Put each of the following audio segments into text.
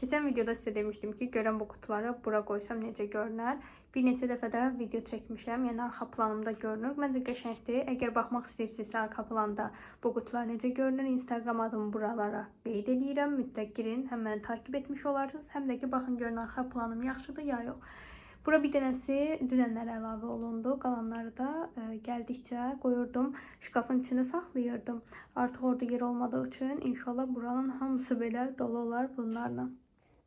Geçen videoda sizə demişdim ki, görən bu qutuları bura qoysam necə görünər. Bir neçə dəfə də video çəkmişəm, yəni arxa planımda görünür. Məncə qəşəngdir. Əgər baxmaq istəyirsinizsə arxa planda bu qutular necə görünür, Instagram adımı buralara qeyd edirəm. Mütləq girin, həm məni takip etmiş olarsınız, həm də ki, baxın görün arxa planım yaxşıdır ya yox. Bura bir dənəsi dünənlər əlavə olundu. Qalanları da gəldikcə qoyurdum, şkafın içində saxlayırdım. Artıq orada yer olmadığı üçün inşallah buranın hamısı belə dolu olar bunlarla.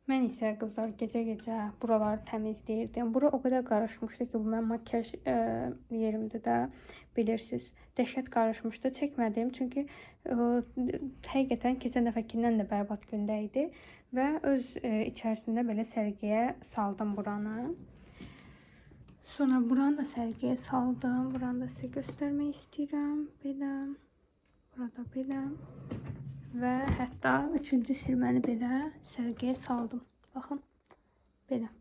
Mən isə qızlar gecə-gecə buraları təmizləyirdim. Bura o qədər qarışmışdı ki, bu mənim makyaj yerimdə də bilirsiniz. Dəhşət qarışmışdı. Çəkmədim çünki həqiqətən keçən dəfəkindən də bərbad gündə idi və öz içərisində belə sərgiyə saldım buranı. Sonra buranı da sərgiyə saldım. Buranı da sizə göstərmək istəyirəm. Belə, burada belə. Və hətta üçüncü sirməni belə sərgiyə saldım. Baxın, belə.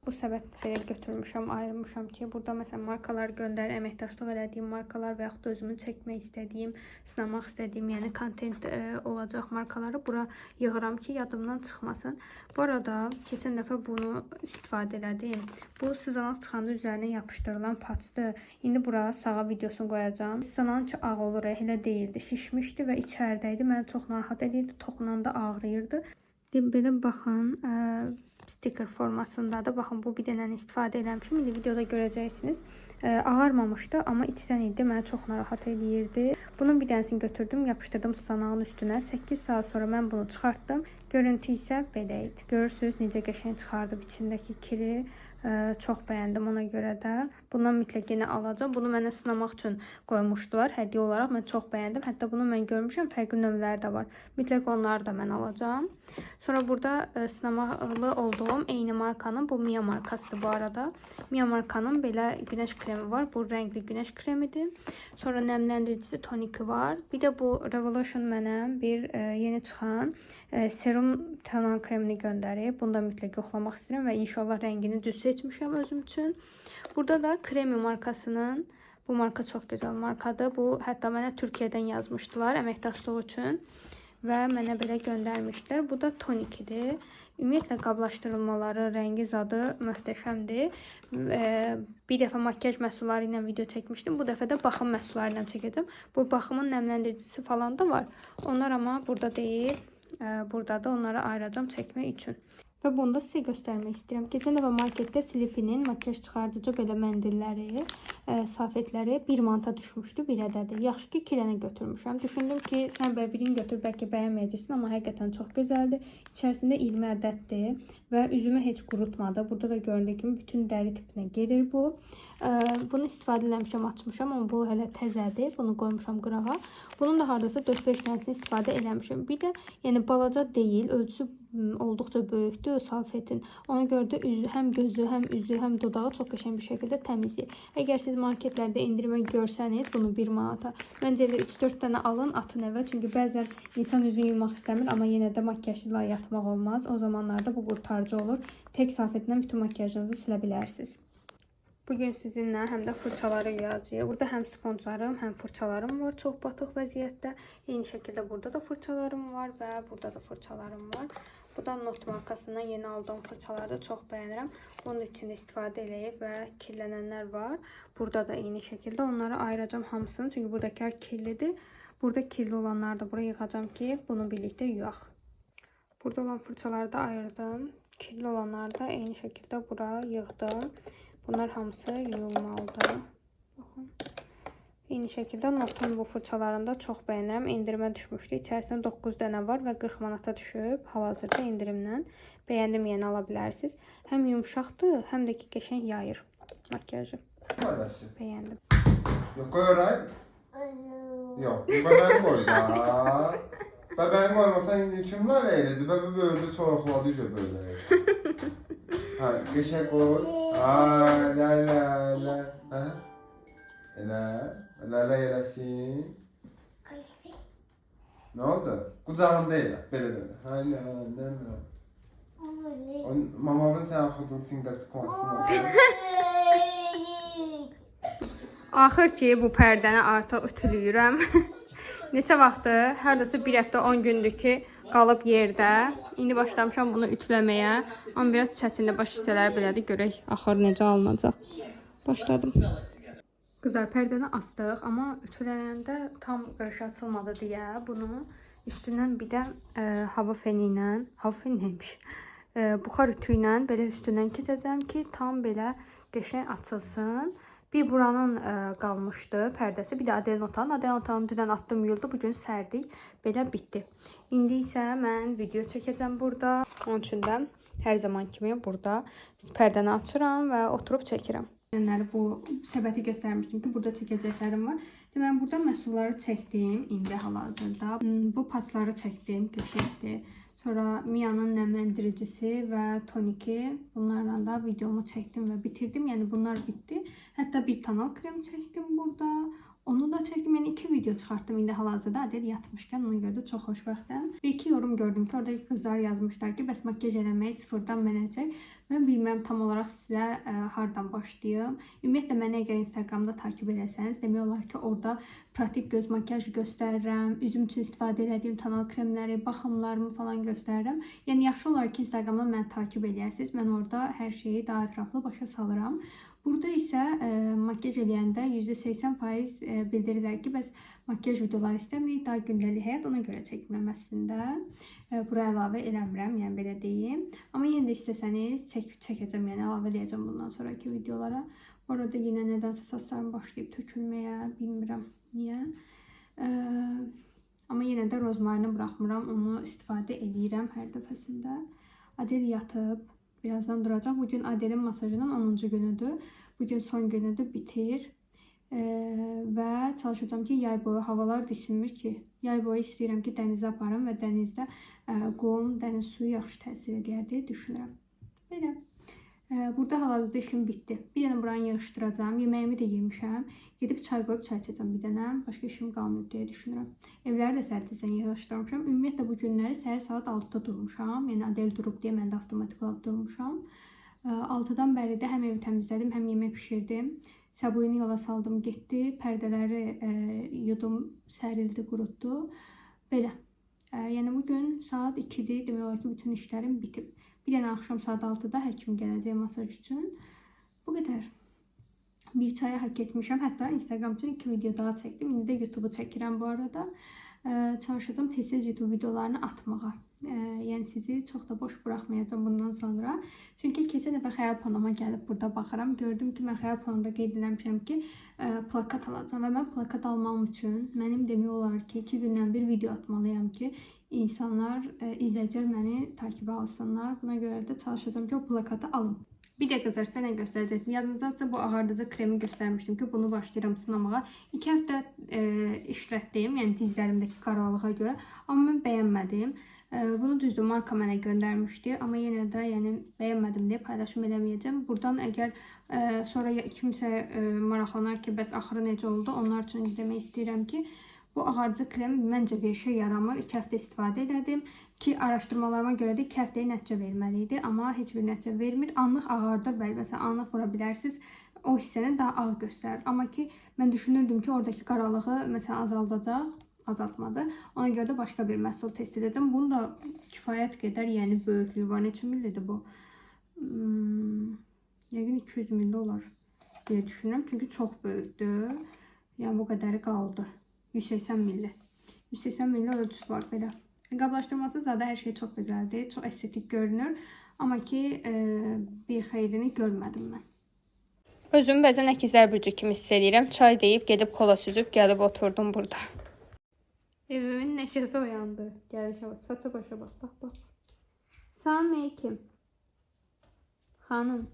Bu səbət belə götürmüşəm, ayırmışam ki, burada məsələn markalar göndərir, əməkdaşlıq elədiyim markalar və yaxud da özümün çəkmək istədiyim, sınamaq istədiyim, yəni kontent olacaq markaları bura yığıram ki, yadımdan çıxmasın. Bu arada keçən dəfə bunu istifadə elədim. Bu sızanaq çıxanda üzərinə yapışdırılan patçdır. İndi bura sağa videosunu qoyacağım. Sızanağın ki ağ olur, elə deyildi, şişmişdi və içəridəydi. Məni çox narahat edirdi, toxunanda ağrıyırdı. Belə baxın, sticker formasındadır. Baxın, bu bir dənəni istifadə eləmişim. İndi videoda görəcəksiniz. Ağarmamışdı, amma içdən idi. Məni çox narahat edirdi. Bunun bir dənəsini götürdüm, yapışdırdım sızanağın üstünə. 8 saat sonra mən bunu çıxartdım. Görüntü isə belə idi. Görürsünüz necə qəşəng çıxardıb içindəki kiri. Çox bəyəndim ona görə də. Bundan mütləq yenə alacağım. Bunu mənə sınamaq üçün qoymuşdular hədiyyə olaraq. Mən çox bəyəndim. Hətta bunu mən görmüşəm. Fərqli növləri də var. Mütləq onları da mən alacağım. Sonra burada sınamalı olduğum eyni markanın, bu Mia markasıdır bu arada. Mia markanın belə günəş kremi var. Bu rəngli günəş kremidir. Sonra nəmləndiricisi toniki var. Bir də bu Revolution mənə bir yeni çıxan serum tanan kremini göndərib. Bunu da mütləq yoxlamaq istəyirəm və inşallah rəngini düz seçmişəm özüm üçün. Burada da Kremi markasının, bu marka çox gözəl markadır. Bu hətta mənə Türkiyədən yazmışdılar əməkdaşlıq üçün və mənə belə göndərmişdilər. Bu da tonikidir. Ümumiyyətlə qablaşdırılmaları, rəngi zadı möhtəşəmdir. Bir dəfə makyaj məhsulları ilə video çəkmişdim. Bu dəfə də baxım məhsulları ilə çəkəcəm. Bu baxımın nəmləndiricisi falan da var. Onlar amma burada deyil. Burada da onları ayıracağım çəkmək üçün. Və bunu da sizə göstərmək istəyirəm. Keçən dəfə marketdə Sleepy'nin makyaj çıxardıcı belə məndilləri, safetləri 1 manata düşmüşdü bir ədədi. Yaxşı ki, 2 dənə götürmüşəm. Düşündüm ki, sən birini götür, bəlkə bəyənməyəcəksin, amma həqiqətən çox gözəldir. İçərisində 20 ədəddir və üzümü heç qurutmadı. Burada da göründüyü kimi bütün dəri tipinə gedir bu. Bunu istifadə eləmişəm, açmışam, amma bu hələ təzədir. Bunu qoymuşam qırağa. Bunun da hardasa 4-5 dənəsini istifadə eləmişəm. Bir də yəni balaca deyil, ölçüsü olduqca böyükdür salfetin. Ona görə də həm gözü, həm üzü, həm dodağı çox qəşəng bir şəkildə təmizləyir. Əgər siz marketlərdə endirmə görsəniz bunu 1 manata, məncə elə 3-4 dənə alın, atın evə. Çünki bəzən insan üzünü yumaq istəmir, amma yenə də makyajla yatmaq olmaz. O zamanlarda bu qurtarıcı olur. Tək salfetlə bütün makyajınızı silə bilərsiniz. Bugün sizinlə həm də fırçaları yuyacağıq. Burada həm sponjlarım, həm fırçalarım var çox batıq vəziyyətdə. Eyni şəkildə burada da fırçalarım var və burada da fırçalarım var. Bu da Not markasından yeni aldığım fırçaları da çox bəyənirəm. Onun içində istifadə eləyib və kirlənənlər var. Burada da eyni şəkildə onları ayıracağım hamısını. Çünki buradakilər kirlidir. Burada kirli olanları da buraya yığacağım ki, bunu birlikdə yuyaq. Burada olan fırçaları da ayırdım. Kirli olanları da eyni şəkildə buraya yığdım. Bunlar hamısı yuyulmalıdır. Baxın. Eyni şəkildə Notun bu fırçalarında çox bəyənirəm. İndirimə düşmüşdü. İçərisində 9 dənə var və 40 manata düşüb. Hal-hazırda indirimdən. Bəyəndim, yeni ala bilərsiniz. Həm yumuşaqdır, həm də ki qəşəng yayır makyajı. Bəyəndim. Yok, koy oraya. Yok, bebeğini koy da. Bebeğini koymasan indi kimler eğledi? Bebe böyle soğukladı böyle. Ha, geçe koy. Aa, la la la. Ha? La yelesin. Ne oldu? Kucağında elə, belə. Ha, la. Mamamın sən xudun içində çıxmasın. Axır ki, bu pərdəni artıq ütülüyürəm. Neçə vaxtdır, hərdəsə 1 həftə 10 gündür ki, qalıb yerdə. İndi başlamışam bunu ütüləməyə. Amma biraz çətindir, baş hissələri belədir. Görək axır necə alınacaq. Başladım. Qızlar, pərdəni astıq, amma ütüləyəndə tam qırış açılmadı deyə bunu üstündən bir də hava feni ilə, hava feni neymiş? Buxar ütü ilə belə üstündən keçəcəm ki, tam belə qəşəng açılsın. Bir buranın qalmışdı pərdəsi, bir də Adelin otağının. Adelin otağını dünən atdım yolda, bugün sərdik. Belə bitdi. İndi isə mən video çəkəcəm burada. Onun üçün də hər zaman kimi burada pərdəni açıram və oturub çəkirəm. Bu səbəti göstərmişdim ki, burada çəkəcəklərim var. Mən burada məhsulları çəkdim indi hal-hazırda. Bu patçları çəkdim, qəşəngdir. Sonra Mia'nın nəmləndiricisi və toniki, bunlarla da videomu çəkdim və bitirdim. Yəni bunlar bitdi. Hətta bir tonal krem çəkdim burada. Onu da çəkdim. Yəni 2 video çıxartdım indi hal-hazırda. Adel yatmışkən ona görə də çox xoşbəxtəm. Bir-iki yorum gördüm ki, oradakı qızlar yazmışlar ki, bəs makyaj eləmək sıfırdan mənəcək. Mən bilmirəm tam olaraq sizə hardan başlayım. Ümumiyyətlə məni əgər Instagramda takip eləsəniz, demək olar ki, orada pratik göz makyajı göstərirəm, üzüm üçün istifadə etdiyim tonal kremləri, baxımlarımı falan göstərirəm. Yəni yaxşı olar ki, Instagramdan məni takip eləyərsiniz. Mən orada hər şeyi daha ətraflı başa salıram. Burada isə makyaj eləyəndə %80% bildirirlər ki, bəs makyaj videoları istəmirik, daha gündəlik həyat, ona görə çəkmirəm əslində. Bura əlavə eləmirəm, yəni belə deyim. Amma yenə də istəsəniz çəkəcəm, yəni əlavə eləyəcəm bundan sonraki videolara. Orada yenə nədənsə saçlarım başlayıb tökülməyə, bilmirəm niyə. Amma yenə də rozmarini buraxmıram, onu istifadə eləyirəm hər dəfəsində. Adel yatıb. Birazdan duracaq. Bugün Adelin masajının 10-cu günüdür. Bugün son günüdür, bitir. Və çalışacağım ki, yay boyu havalar disinmir ki. Yay boyu istəyirəm ki, dənizə aparım və dənizdə qum, dəniz suyu yaxşı təsir edər deyə düşünürəm. Belə. Burada hal-hazırda işim bitdi. Bir dənə buranı yığışdıracağım. Yeməyimi də yemişəm. Gedib çay qoyub çay içəcəm bir dənə. Başqa işim qalmayıb deyə düşünürəm. Evləri də səhər tezdən yığışdırmışam. Ümumiyyətlə bu günləri səhər saat 6-da durmuşam. Yəni Adel durub deyə mən də avtomatik olaraq durmuşam. 6-dan bəri də həm evi təmizlədim, həm yemək bişirdim. Səbuyunu yola saldım, getdi. Pərdələri yudum, sərildi, qurutdu. Belə. Yəni bugün saat 2-dir. Demək olar ki, bütün işlərim bitib. Bir dənə axşam saat 6-da həkim gələcək masaj üçün. Bu qədər. Bir çaya hak etmişəm. Hətta Instagram üçün 2 video daha çəkdim. İndi də YouTube'u çəkirəm bu arada. Çalışacağım tez-tez YouTube videolarını atmağa. Yəni sizi çox da boş buraxmayacağım bundan sonra. Çünki keçən dəfə Xəyal Panama gəlib burada baxıram. Gördüm ki, mən Xəyal Panamda qeyd eləmişəm ki, plakat alacağam. Və mən plakat almam üçün mənim demək olar ki, 2 gündən bir video atmalıyam ki, insanlar, izləyicilər məni takibə alsınlar. Buna görə də çalışacağım ki, o plakatı alım. Bir də qızlar, sizə nə göstərəcəkdim? Yadınızdadsa bu ağardıcı kremi göstərmişdim ki, bunu başlayıram sınamağa. 2 həftə işlətdim, yəni dizlərimdəki qaralığa görə. Amma mən bəyənmədim. Bunu düzdür, marka mənə göndərmişdi. Amma yenə də yəni, bəyənmədim deyə paylaşım eləməyəcəm. Buradan əgər sonra kimsə maraqlanar ki, bəs axırı necə oldu? Onlar üçün demək istəyirəm ki, bu ağardıcı krem məncə bir şey yaramır. 2 həftə istifadə elədim ki, araşdırmalarıma görə də 2 həftəyə nəticə verməli idi. Amma heç bir nəticə vermir. Anlıq ağardır, bəli, məsələn, anlıq vura bilərsiniz. O hissəni daha ağ göstərir. Amma ki, mən düşünürdüm ki, oradakı qaralığı məsələn azaldacaq. Azaltmadı. Ona görə də başqa bir məhsul test edəcəm. Bunu da kifayət qədər, yəni böyüklüyü var. Neçə millidir bu? Yəqin 200 milli olar deyə düşünürəm. Çünki çox böyükdür. Yəni bu qədəri qaldı. 180 milli. 180 milli ölçüsü var belə. Qablaşdırması zaten hər şey çox gözəldir. Çox estetik görünür. Amma ki bir xeyrini görmədim mən. Özümü bəzən əkizlər bürcü kimi hiss edirəm. Çay deyib gedib kola süzüb gəlib oturdum burada. Evimin neşəsi oyandı. Gəlişə bax, saça başa bax, bax, bax. Salam aleyküm. Xanım.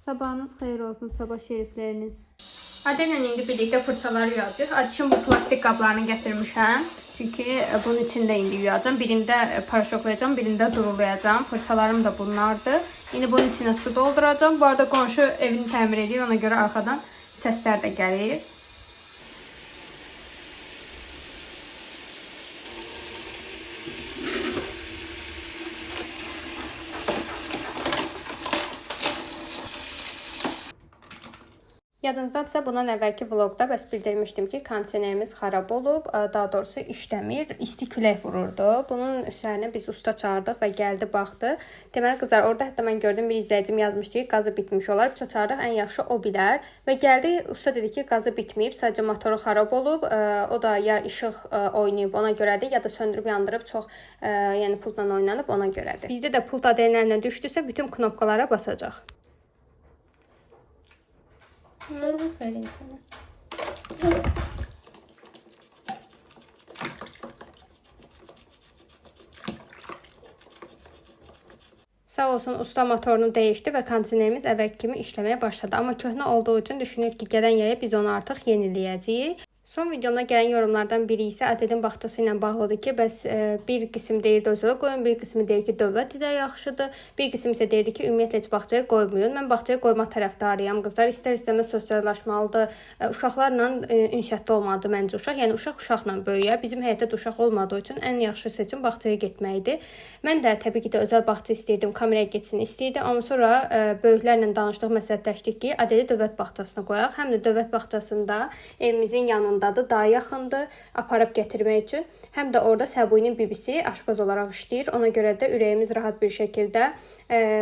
Sabahınız xeyir olsun, sabah şerifləriniz. Adel'lə indi birlikdə fırçaları yuyacaq. Adişin bu plastik qablarını gətirmişəm. Çünki bunun içində indi yuyacağım. Birində paraşoklayacağım, birində durulayacağım. Fırçalarım da bunlardır. İndi bunun içinə su dolduracağım. Bu arada qonşu evini təmir edir. Ona görə arxadan səslər də gəlir. Yadınızdadsa bundan əvvəlki vloqda bəs bildirmişdim ki, kondisionerimiz xarab olub, daha doğrusu işləmir, isti külək vururdu. Bunun üzərinə biz usta çağırdıq və gəldi baxdı. Deməli qızlar, orada hətta mən gördüm bir izləyicim yazmışdı ki, qazı bitmiş olar. Biz çağırdıq, ən yaxşı o bilər və gəldi usta dedi ki, qazı bitməyib, sadəcə motoru xarab olub. O da ya işıq oynayıb ona görədir, ya da söndürüb yandırıb çox yəni pultla oynanıb ona görədir. Bizdə də pult ADN-lə düşdüsə bütün knopkalara basacaq. Aferin sana. Sağ olsun usta motorunu dəyişdi və kondisionerimiz əvvəlki kimi işləməyə başladı. Amma köhnə olduğu üçün düşünür ki, gələn yaya biz onu artıq yeniləyəcəyik. Son videomda gələn yorumlardan biri isə Adelin bağçası ilə bağlıdır ki, bəs bir qism deyirdi özələ qoyun, bir qismi deyir ki, dövlət ilə yaxşıdır, bir qism isə deyirdi ki, ümumiyyətlə heç bağçaya qoymayın. Mən bağçaya qoymaq tərəfdarıyam. Qızlar istər-istəməz sosiallaşmalıdır. Uşaqlarla ünsiyyətdə olmalıdır məncə uşaq. Yəni uşaq uşaqla böyüyər. Bizim həyətdə də uşaq olmadığı üçün ən yaxşı seçim bağçaya getməkdir. Mən də təbii ki də özəl bağça istəyirdim, kameraya getsin istəyirdim. Amma sonra böyüklərlə danışdıq, məsləhətləşdik ki, Adeli dövlət bağçasına qoyaq. Həm də dövlət bağçasında evimizin yanında daha yaxındır aparıb gətirmək üçün. Həm də orada Səbuyinin bibisi aşpaz olaraq işləyir. Ona görə də ürəyimiz rahat bir şəkildə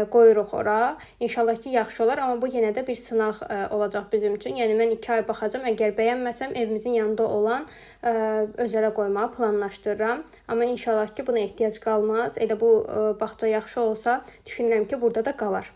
qoyuruq ora. İnşallah ki, yaxşı olar. Amma bu yenə də bir sınaq olacaq bizim üçün. Yəni mən 2 ay baxacam. Əgər bəyənməsəm evimizin yanında olan özələ qoymağı planlaşdırıram. Amma inşallah ki, buna ehtiyac qalmaz. Elə bu bağça yaxşı olsa, düşünürəm ki, burada da qalar.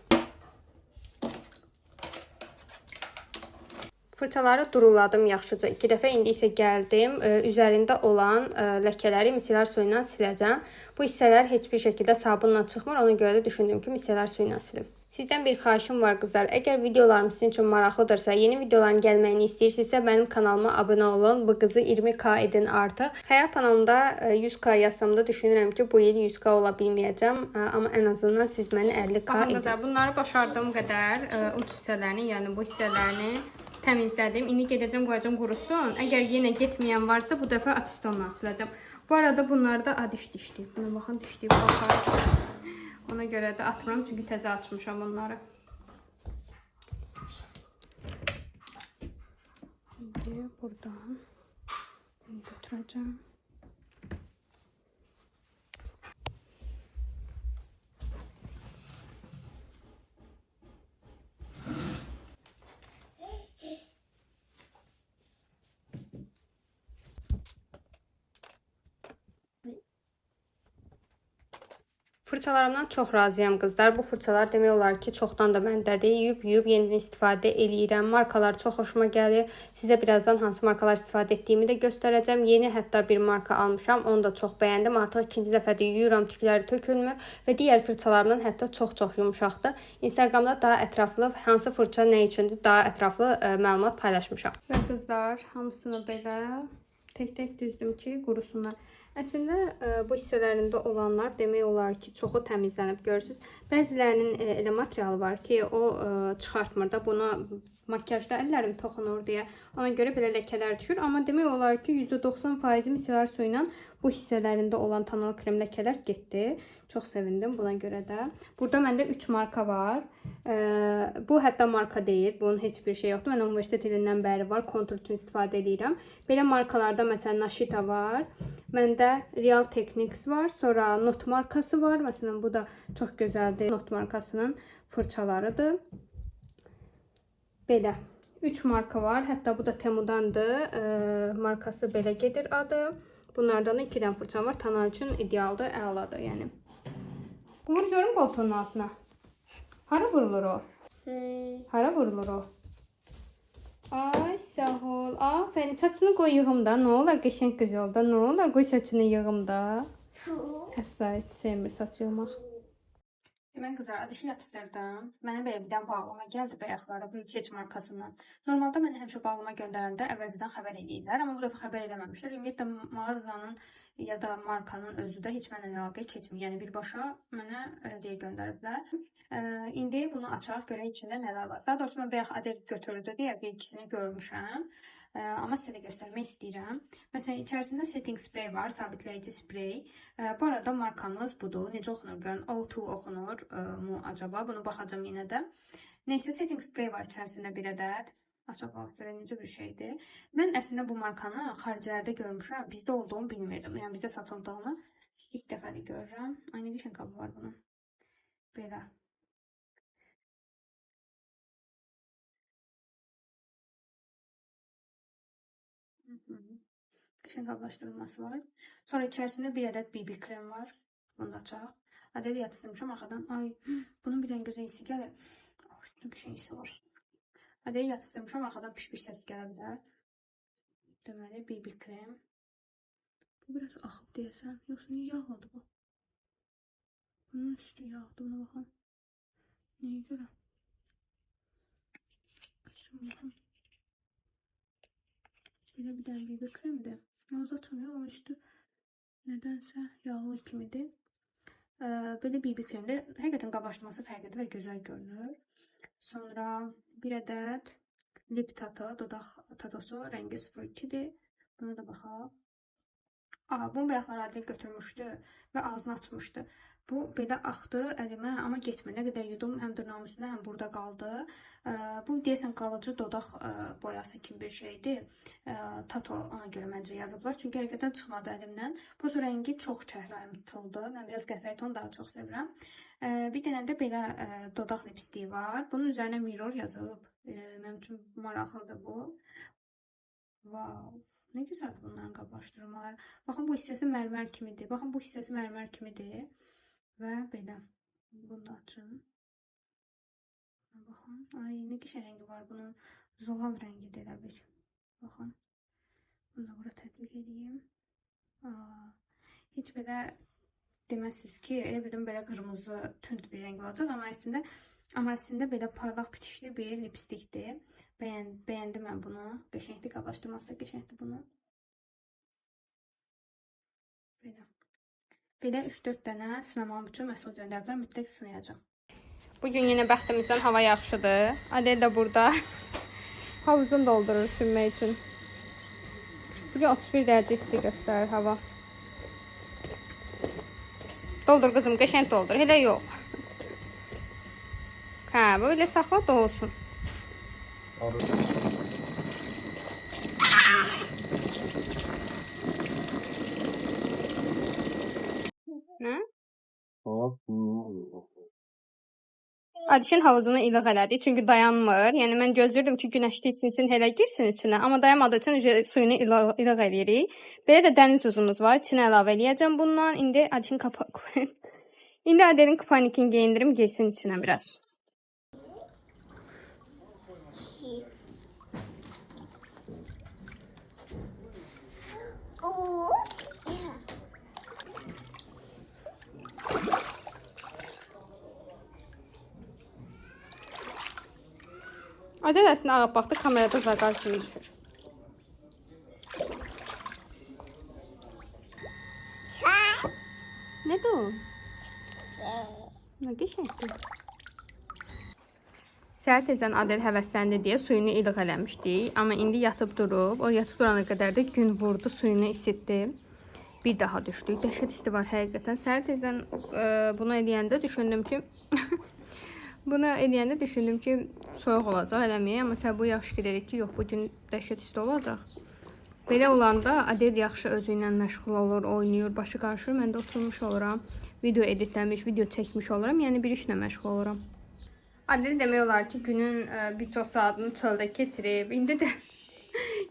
Fırçaları duruladım yaxşıca 2 dəfə. İndi isə gəldim. Üzərində olan ləkələri miselar suyu ilə siləcəm. Bu hissələr heç bir şəkildə sabunla çıxmır. Ona görə də düşündüm ki, miselar suyu ilə silim. Sizdən bir xahişim var qızlar. Əgər videolarım sizin üçün maraqlıdırsa, yeni videoların gəlməyini istəyirsinizsə, mənim kanalıma abunə olun. Bu qızı 20k edin artıq. Xəyal panamda 100k yazsam da düşünürəm ki, bu il 100k ola bilməyəcəm. Amma ən azından siz məni 50k edin. Baxın qızlar, bunları başardığım qədər uç hissələrini, yəni bu hissələrini təmizlədim. İndi gedəcəm, qoyacam qurusun. Əgər yenə getməyən varsa, bu dəfə atistonla siləcəm. Bu arada bunlarda diş dişdi. Buna baxın, dişdi. Ona görə də atmıram, çünki təzə açmışam onları. Şimdi buradan götürəcəm. Fırçalarımdan çox razıyam qızlar. Bu fırçalar demək olar ki, çoxdan da məndədir. Yuyub yenidən istifadə eləyirəm. Markalar çox xoşuma gəlir. Sizə birazdan hansı markalar istifadə etdiyimi də göstərəcəm. Yeni hətta bir marka almışam. Onu da çox bəyəndim. Artıq ikinci dəfədə yuyuram, tükləri tökülmür və digər fırçalarımdan hətta çox yumşaqdır. Instagramda daha ətraflı hansı fırça nə üçündür daha ətraflı məlumat paylaşmışam. Və qızlar, hamısını belə tək-tək düzdüm ki, qurusunlar. Əslində bu hissələrində olanlar demək olar ki, çoxu təmizlənib görürsüz. Bəzilərinin elə materialı var ki, o çıxartmır da. Buna makyajda əllərim toxunur deyə. Ona görə belə ləkələr düşür. Amma demək olar ki, %90% miselar suyu ilə bu hissələrində olan tonal krem ləkələr getdi. Çox sevindim buna görə də. Burada məndə 3 marka var. Bu hətta marka deyil. Bunun heç bir şey yoxdur. Mən universitet ilindən bəri var. Kontur üçün istifadə edirəm. Belə markalarda məsələn Nashita var. Məndə Real Techniques var. Sonra Not markası var. Məsələn bu da çox gözəldir. Not markasının fırçalarıdır. Belə 3 marka var. Hətta bu da Temudandır. Markası belə gedir adı. Bunlardan 2 dənə fırçam var. Tonal üçün idealdır, əladır yəni. Vur görüm koltuğun altına. Hara vurulur o? Hara vurulur o? Ay sağ ol. Aferin. Saçını qoy yığımda. Nə olar qəşəng qız oldu. Nə olar qoy saçını yığımda. Əsla heç sevmir saç yığmaq. Mən qızlar adişi yatışdırdım. Mənə belə bir dənə bağlama gəldi bayaqlara Büyük Heç markasından. Normalda mənə həmişə bağlama göndərəndə əvvəlcədən xəbər edirlər, amma bu dəfə xəbər eləməmişlər. Ümumiyyətlə mağazanın ya da markanın özü də heç mənlə əlaqə keçmir. Yəni birbaşa mənə deyə göndəriblər. İndi bunu açaq, görək içində nələr var. Daha doğrusu mən bayaq Adel götürdü deyə bir ikisini görmüşəm. Amma sizə də göstərmək istəyirəm. Məsələn, içərisində setting spray var, sabitləyici sprey. Bu arada markamız budur. Necə oxunur görün? O2 oxunur mu acaba? Bunu baxacağım yenə də. Neysə, setting spray var içərisində bir ədəd. Açaq görə necə bir şeydir. Mən əslində bu markanı xariclərdə görmüşəm. Bizdə olduğunu bilmirdim. Yəni bizdə satıldığını ilk dəfədir görürəm. Ay nə qəşəng qabı var bunun. Belə. Qəşəng qablaşdırılması var. Sonra içərisində bir ədəd BB krem var. Bunu da açaq. Adədi yatırmışam arxadan. Ay, bunun bir dənə gözəl hissi gəlir. Ay, nə qəşəng hissi var. Adədi yatırmışam arxadan piş-piş səs gələ bilər. Deməli, BB krem. Bu biraz axıb deyəsən. Yoxsa niyə yağladı bu? Bunun üstü yağdı. Buna baxın. Nəyə görə? Açın baxın. Belə bir dənə BB kremdir. Ağzı açılmıyor. Onun üstü nədənsə yağlı kimidir. Belə BB kremdə həqiqətən qablaşdırması fərqlidir və gözəl görünür. Sonra bir ədəd lip tato, dodaq tatosu, rəngi 02-dir. Buna da baxaq. Bunu bayaqlar Adil götürmüşdü və ağzını açmışdı. Bu belə axdı əlimə, amma getmir. Nə qədər yudum, həm dırnağım üstündə, həm burada qaldı. Bu deyəsən qalıcı dodaq boyası kimi bir şeydir. Tato ona görə məncə yazıblar. Çünki həqiqətən çıxmadı əlimdən. Bu rəngi çox çəhrayım tutuldu. Mən biraz qəfəyi tonu daha çox sevirəm. Bir dənə də belə dodaq lipstiyi var. Bunun üzərinə mirror yazıb. Mənim üçün maraqlıdır bu. Wow. Nə gözəldir bunların qablaşdırmaları. Baxın, bu hissəsi mərmər kimidir. Baxın, bu hissəsi mərmər kimidir. Və belə. Bunu da açın. Baxın. Ay, nə qəşəng rəngi var bunun. Zoğal rəngidir elə bir. Baxın. Bunu da bura tətbiq edeyim. Heç belə deməzsiniz ki, elə bildim belə qırmızı tünd bir rəng olacaq. Amma əslində belə parlaq bitişli bir lipstikdir. Bəyəndim mən bunu. Qəşəngdir, qablaşdırması da qəşəngdir bunu. Belə 3-4 dənə sınamam üçün məsəl göndəriblər, mütləq sınayacağım. Bugün yenə bəxtimizdən hava yaxşıdır. Adel də burada havuzunu doldurur sürmək üçün. Bugün 31 dərəcə isti göstərir hava. Doldur qızım, qəşəng doldur. Elə yox. Hə, böyle saxla da olsun. Nə? Adişin havuzunu ilıq elədi, çünki dayanmır. Yəni mən gözləyirdim ki, günəşli sinsin, elə girsin içinə. Amma dayanmadığı üçün suyunu ilıq eləyirik. Belə də dəniz uzumuz var. İçinə əlavə eləyəcəm bundan. İndi Adişin İndi Adelin kupanikini geyindirim, girsin içinə biraz. Adel əslində ağappaqda kamerada zaqar kimi düşür. Nədir o? Nə qəşəngdir. Səhər tezdən Adel həvəsləndi deyə suyunu ilıq eləmişdik. Amma indi yatıb durub. O yatıb durana qədər də gün vurdu, suyunu isitdi. Bir daha düşdük. Dəhşət isti var həqiqətən. Səhər tezdən bunu eləyəndə düşündüm ki, soyuq olacaq eləməyə. Amma Səbu yaxşı ki dedik ki, yox, bugün dəhşət isti olacaq. Belə olanda Adel yaxşı özü ilə məşğul olur, oynayır, başı qarışır. Mən də oturmuş oluram, video editləmiş, video çəkmiş oluram. Yəni bir işlə məşğul oluram. Adel demək olar ki, günün bir çox saatını çöldə keçirib. İndi də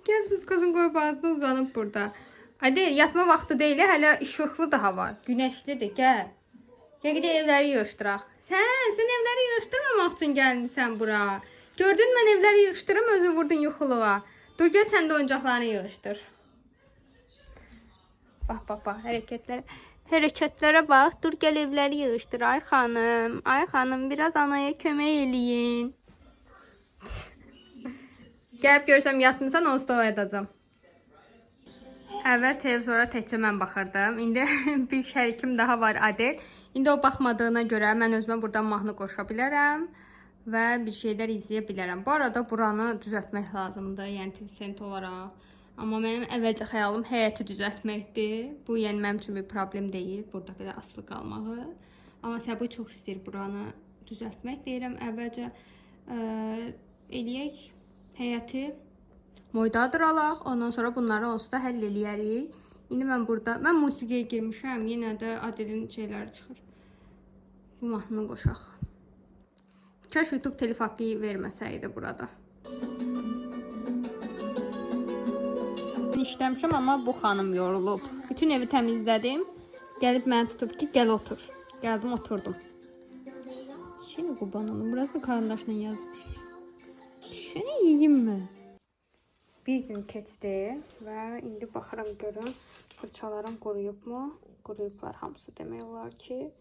gəlbsiz qızın qoyub ağzına uzanıb burada. Adel, yatma vaxtı deyil, hələ işıqlı daha var. Günəşlidir, gəl. Gəl gedək evləri yığışdıraq. Sən evləri yığışdırmamaq üçün gəlmisən bura. Gördün mən evləri yığışdırım, özü vurdun yuxuluğa. Dur gəl sən də oyuncaqlarını yığışdır. Bax, hərəkətlərə bax. Dur gəl evləri yığışdır. Ay xanım, biraz anaya kömək eləyin. Gəlib görsəm yatmısan, onsuz da oyadacam. Əvvəl televizora təkcə mən baxırdım. İndi bir şərikim daha var, Adel. İndi o baxmadığına görə mən özümə buradan mahnı qoşa bilərəm və bir şeylər izləyə bilərəm. Bu arada buranı düzəltmək lazımdır, yəni TV-sent olaraq. Amma mənim əvvəlcə xəyalım həyəti düzəltməkdir. Bu yəni mənim üçün bir problem deyil, burada belə asılı qalmağı. Amma Səbu çox istəyir buranı düzəltmək. Deyirəm əvvəlcə eləyək, heyəti moydadır alaq. Ondan sonra bunları onsuz da həll eləyərik. İndi mən musiqiyə girmişəm. Yenə də Adelin şeyləri çıxır. Bu mahnını qoşaq. Kaş YouTube telif haqqı verməsəydi burada. İşləmişəm, amma bu xanım yorulub. Bütün evi təmizlədim. Gəlib məni tutub ki, gəl otur. Gəldim, oturdum. Şimdi qurban olum. Biraz da karandaşla yazmış. Şunu yiyeyim mi? Bir gün keçdi və indi baxıram görüm fırçalarım quruyub mu? Quruyublar hamısı demək olar ki.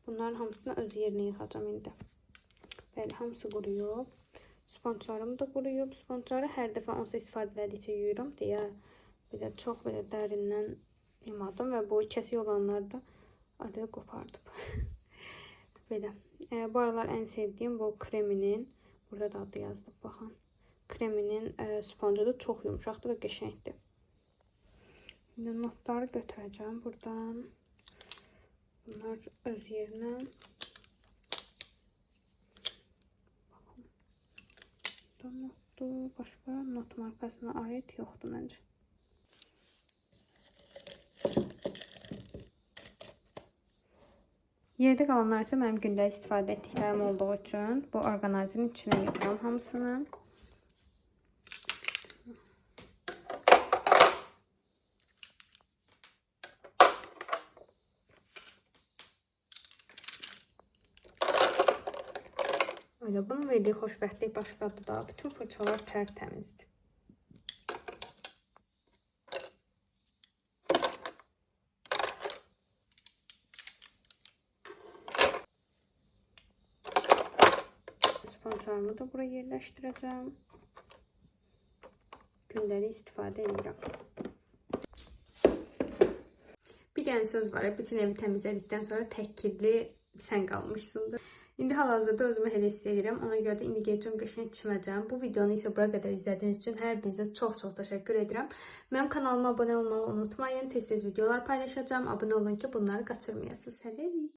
Bunların hamısını öz yerinə yığacam indi. Bəli, hamısı quruyub. Sponçlarım da quruyub. Sponçları hər dəfə onsuz istifadə edədikcə yuyuram deyə belə çox belə dərindən yumadım və bu kəsik olanları da adı qopardıb. Belə. Bu aralar ən sevdiyim bu kreminin, burada da adı yazılıb, baxın. Kreminin sponcudur, çox yumuşaqdır və qəşəngdir. İndi notları götürəcəm buradan. Bunlar öz yerinə. Baxın. Burada notdur, başqa not markasına aid yoxdur məncə. Yerdə qalanlar isə mənim gündə istifadə etdiklərim olduğu üçün bu orqanizmin içinə yığıram hamısını. Öyle, bunun verdiği xoşbəxtlik başqadır da. Bütün fırçalar tərtəmizdir. Sponsorlarımı da buraya yerləşdirəcəm. Gündəlik istifadə edirəm. Bir dənə söz var. Bütün evi təmizlədikdən sonra təkirli sən qalmışsındır. İndi hal-hazırda özümü elə hiss edirəm. Ona görə də indi gedəcəm qəşəng çiməcəm. Bu videonu isə bura qədər izlədiyiniz üçün hər birinizə çox təşəkkür edirəm. Mənim kanalıma abunə olmağı unutmayın. Tez-tez videolar paylaşacağım. Abunə olun ki, bunları qaçırmayasınız. Hələlik.